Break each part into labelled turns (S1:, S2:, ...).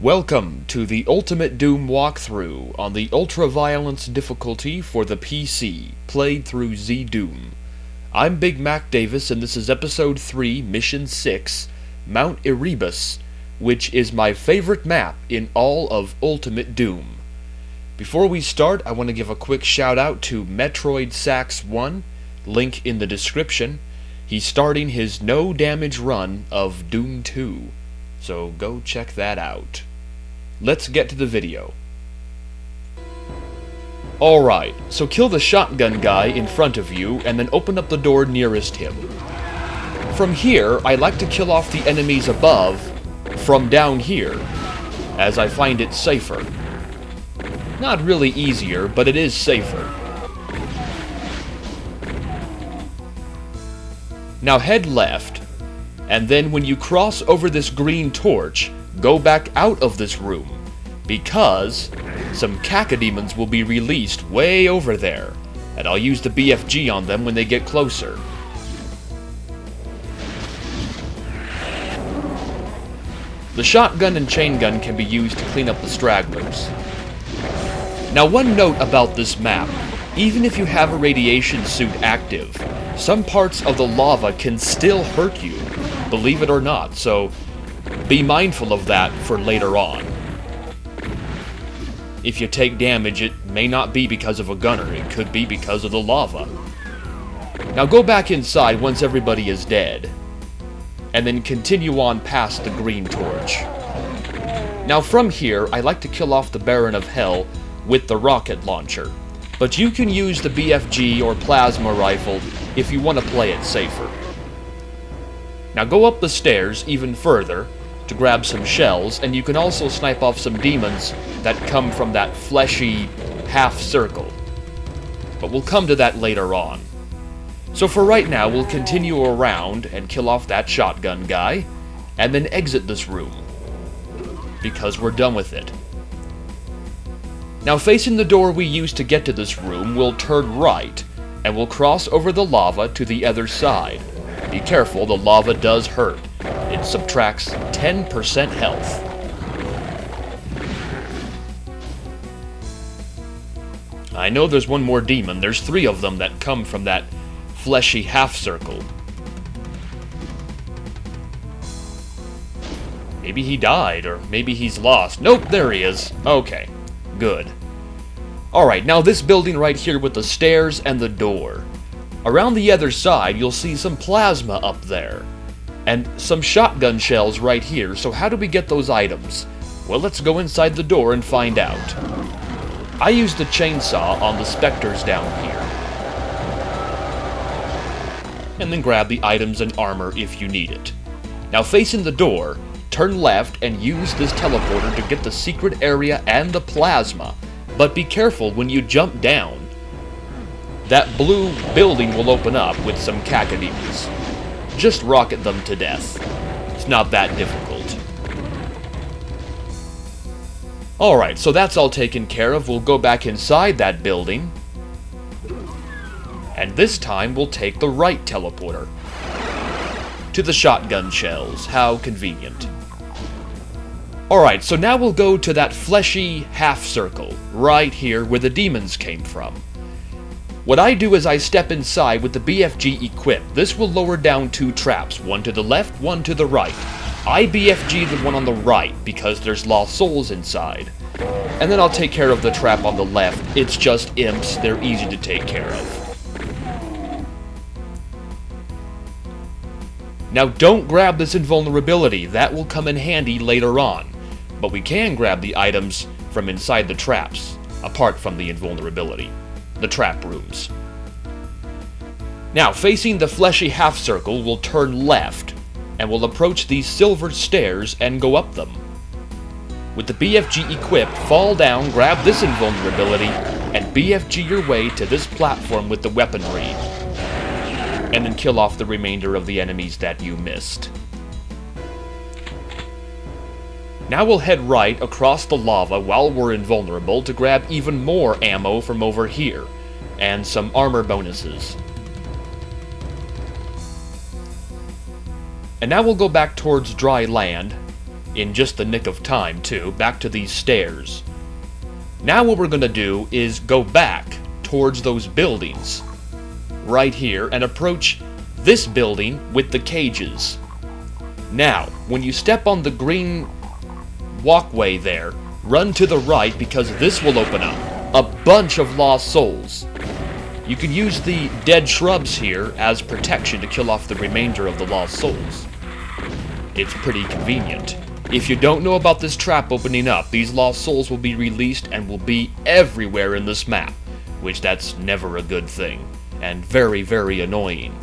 S1: Welcome to the Ultimate Doom walkthrough on the ultra-violence difficulty for the PC, played through ZDoom. I'm Big Mac Davis and this is Episode 3, Mission 6, Mount Erebus, which is my favorite map in all of Ultimate Doom. Before we start, I want to give a quick shout out to Metroid Sax 1, link in the description. He's starting his no damage run of Doom 2. So go check that out. Let's get to the video. Alright, so kill the shotgun guy in front of you and then open up the door nearest him. From here, I like to kill off the enemies above from down here, as I find it safer. Not really easier, but it is safer. Now head left, and then when you cross over this green torch, go back out of this room, because some cacodemons will be released way over there, and I'll use the BFG on them when they get closer. The shotgun and chain gun can be used to clean up the stragglers. Now one note about this map, even if you have a radiation suit active, some parts of the lava can still hurt you, believe it or not, so be mindful of that for later on. If you take damage, it may not be because of a gunner, it could be because of the lava. Now go back inside once everybody is dead, and then continue on past the green torch. Now from here, I like to kill off the Baron of Hell with the rocket launcher, but you can use the BFG or plasma rifle if you want to play it safer. Now go up the stairs even further to grab some shells, and you can also snipe off some demons that come from that fleshy half circle. But we'll come to that later on. So for right now, we'll continue around and kill off that shotgun guy, and then exit this room, because we're done with it. Now facing the door we used to get to this room, we'll turn right, and we'll cross over the lava to the other side. Be careful, the lava does hurt. It subtracts 10% health. I know there's one more demon. There's 3 of them that come from that fleshy half circle. Maybe he died, or maybe he's lost. Nope, there he is. Okay, good. Alright, now this building right here with the stairs and the door. Around the other side, you'll see some plasma up there, and some shotgun shells right here, so how do we get those items? Well, let's go inside the door and find out. I used the chainsaw on the specters down here. And then grab the items and armor if you need it. Now facing the door, turn left and use this teleporter to get the secret area and the plasma. But be careful when you jump down. That blue building will open up with some cacodemons. Just rocket them to death. It's not that difficult. Alright, so that's all taken care of. We'll go back inside that building. And this time we'll take the right teleporter. To the shotgun shells. How convenient. Alright, so now we'll go to that fleshy half circle, right here where the demons came from. What I do is I step inside with the BFG equipped. This will lower down 2 traps, one to the left, one to the right. I BFG the one on the right because there's lost souls inside. And then I'll take care of the trap on the left. It's just imps, they're easy to take care of. Now don't grab this invulnerability, that will come in handy later on. But we can grab the items from inside the traps, apart from the invulnerability. The trap rooms. Now, facing the fleshy half circle, we'll turn left, and we'll approach these silver stairs and go up them. With the BFG equipped, fall down, grab this invulnerability, and BFG your way to this platform with the weaponry. And then kill off the remainder of the enemies that you missed. Now we'll head right across the lava while we're invulnerable to grab even more ammo from over here, and some armor bonuses. And now we'll go back towards dry land, in just the nick of time, too, back to these stairs. Now what we're going to do is go back towards those buildings, right here, and approach this building with the cages. Now, when you step on the green walkway there, run to the right because this will open up a bunch of lost souls. You can use the dead shrubs here as protection to kill off the remainder of the lost souls. It's pretty convenient. If you don't know about this trap opening up, these lost souls will be released and will be everywhere in this map, which that's never a good thing, and very, very annoying.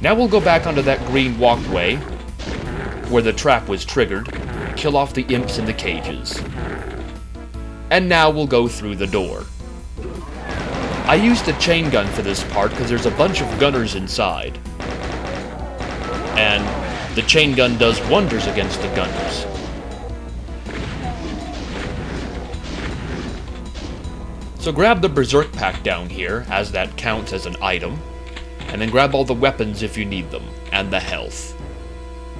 S1: Now we'll go back onto that green walkway, where the trap was triggered, kill off the imps in the cages. And now we'll go through the door. I used a chain gun for this part because there's a bunch of gunners inside. And the chain gun does wonders against the gunners. So grab the berserk pack down here, as that counts as an item, and then grab all the weapons if you need them, and the health.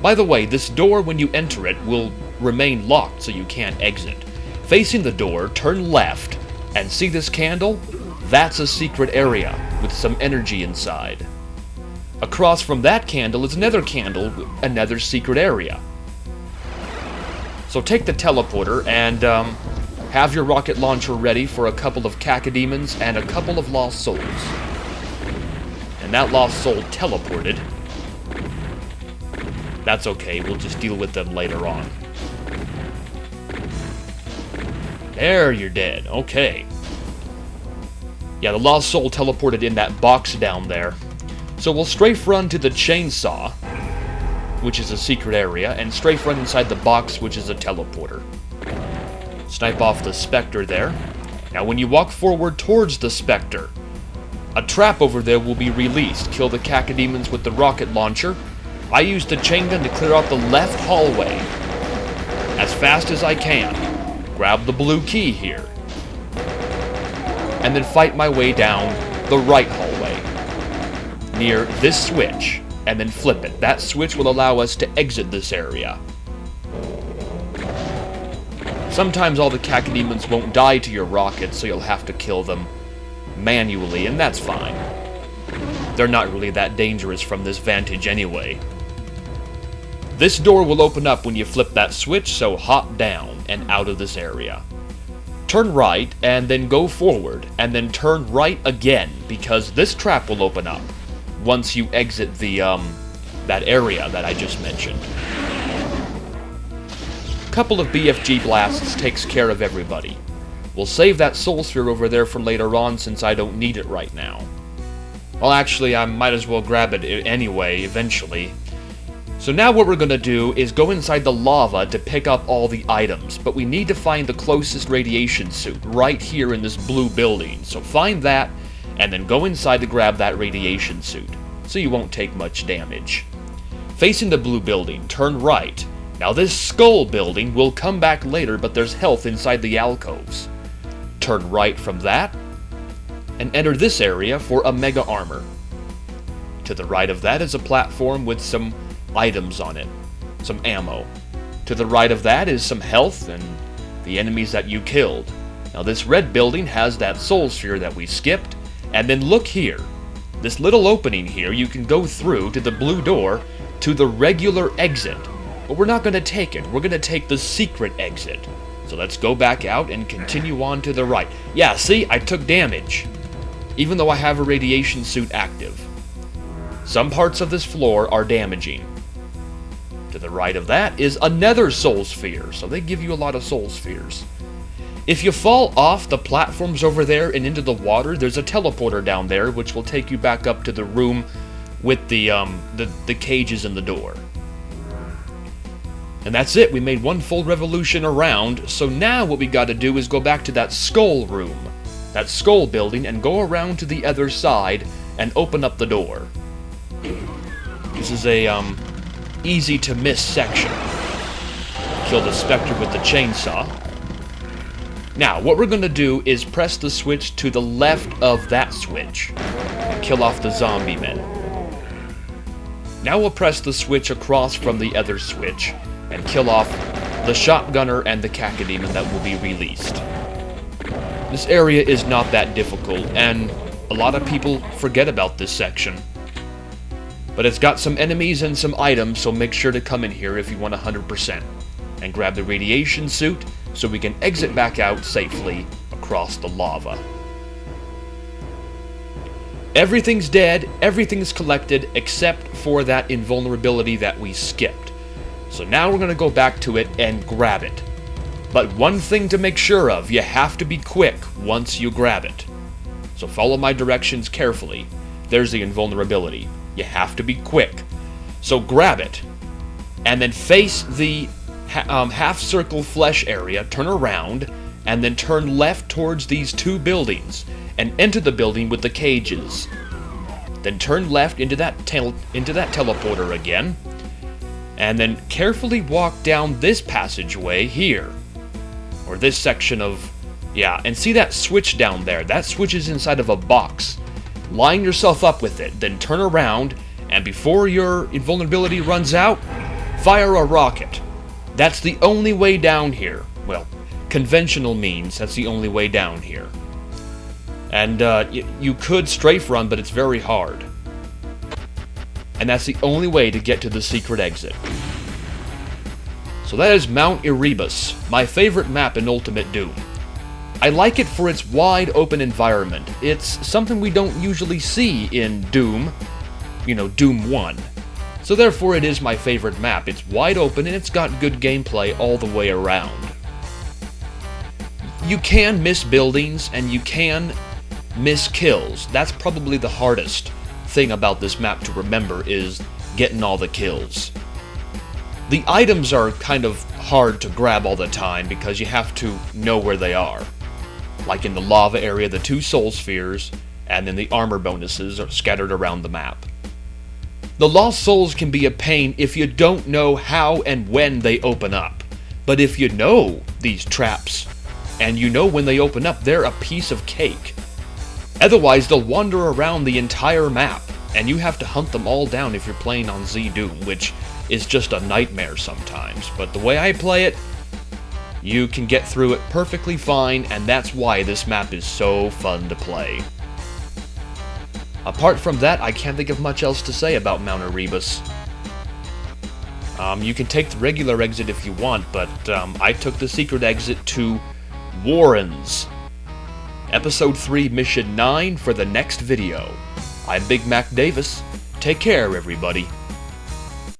S1: By the way, this door, when you enter it, will remain locked so you can't exit. Facing the door, turn left, and see this candle? That's a secret area with some energy inside. Across from that candle is another candle with another secret area. So take the teleporter and have your rocket launcher ready for a couple of cacodemons and a couple of lost souls. And that lost soul teleported. That's okay, we'll just deal with them later on. There, you're dead. Okay. Yeah, the lost soul teleported in that box down there. So we'll strafe run to the chainsaw, which is a secret area, and strafe run inside the box, which is a teleporter. Snipe off the Spectre there. Now when you walk forward towards the Spectre, a trap over there will be released. Kill the cacodemons with the rocket launcher. I used the chain gun to clear out the left hallway as fast as I can. Grab the blue key here. And then fight my way down the right hallway near this switch, and then flip it. That switch will allow us to exit this area. Sometimes all the cacodemons won't die to your rockets, so you'll have to kill them manually, and that's fine. They're not really that dangerous from this vantage anyway. This door will open up when you flip that switch, so hop down and out of this area. Turn right, and then go forward, and then turn right again, because this trap will open up once you exit the, that area that I just mentioned. A couple of BFG blasts takes care of everybody. We'll save that soul sphere over there for later on, since I don't need it right now. Well, actually, I might as well grab it anyway, eventually. So now what we're gonna do is go inside the lava to pick up all the items, but we need to find the closest radiation suit right here in this blue building. So find that, and then go inside to grab that radiation suit, so you won't take much damage. Facing the blue building, turn right. Now this skull building will come back later, but there's health inside the alcoves. Turn right from that, and enter this area for a mega armor. To the right of that is a platform with some items on it, some ammo. To the right of that is some health and the enemies that you killed. Now this red building has that soul sphere that we skipped, and then look here. This little opening here, you can go through to the blue door to the regular exit. But we're not going to take it, we're going to take the secret exit. So let's go back out and continue on to the right. Yeah, see, I took damage, even though I have a radiation suit active. Some parts of this floor are damaging. To the right of that is another soul sphere, so they give you a lot of soul spheres. If you fall off the platforms over there and into the water, there's a teleporter down there which will take you back up to the room with the cages in the door. And that's it, we made one full revolution around, so now what we gotta do is go back to that skull room, that skull building, and go around to the other side and open up the door. This is a easy to miss section. Kill the Spectre with the chainsaw. Now, what we're gonna do is press the switch to the left of that switch and kill off the zombie men. Now we'll press the switch across from the other switch and kill off the shotgunner and the cacodemon that will be released. This area is not that difficult, and a lot of people forget about this section. But it's got some enemies and some items, so make sure to come in here if you want 100%. And grab the radiation suit, so we can exit back out safely across the lava. Everything's dead, everything's collected, except for that invulnerability that we skipped. So now we're going to go back to it and grab it. But one thing to make sure of, you have to be quick once you grab it. So follow my directions carefully. There's the invulnerability. You have to be quick. So grab it, and then face the half-circle flesh area, turn around, and then turn left towards these two buildings, and enter the building with the cages. Then turn left into that teleporter again, and then carefully walk down this passageway here, or this section of, yeah, and see that switch down there? That switch is inside of a box. Line yourself up with it, then turn around, and before your invulnerability runs out, fire a rocket. That's the only way down here. Well, conventional means that's the only way down here. And you could strafe run, but it's very hard. And that's the only way to get to the secret exit. So that is Mount Erebus, my favorite map in Ultimate Doom. I like it for its wide open environment. It's something we don't usually see in Doom, Doom 1. So therefore it is my favorite map. It's wide open and it's got good gameplay all the way around. You can miss buildings and you can miss kills. That's probably the hardest thing about this map to remember, is getting all the kills. The items are kind of hard to grab all the time because you have to know where they are. Like in the lava area, the 2 soul spheres, and then the armor bonuses are scattered around the map. The lost souls can be a pain if you don't know how and when they open up. But if you know these traps, and you know when they open up, they're a piece of cake. Otherwise, they'll wander around the entire map, and you have to hunt them all down if you're playing on ZDoom, which is just a nightmare sometimes. But the way I play it, you can get through it perfectly fine, and that's why this map is so fun to play. Apart from that, I can't think of much else to say about Mount Erebus. You can take the regular exit if you want, but I took the secret exit to Warrens. Episode 3, Mission 9 for the next video. I'm Big Mac Davis. Take care, everybody.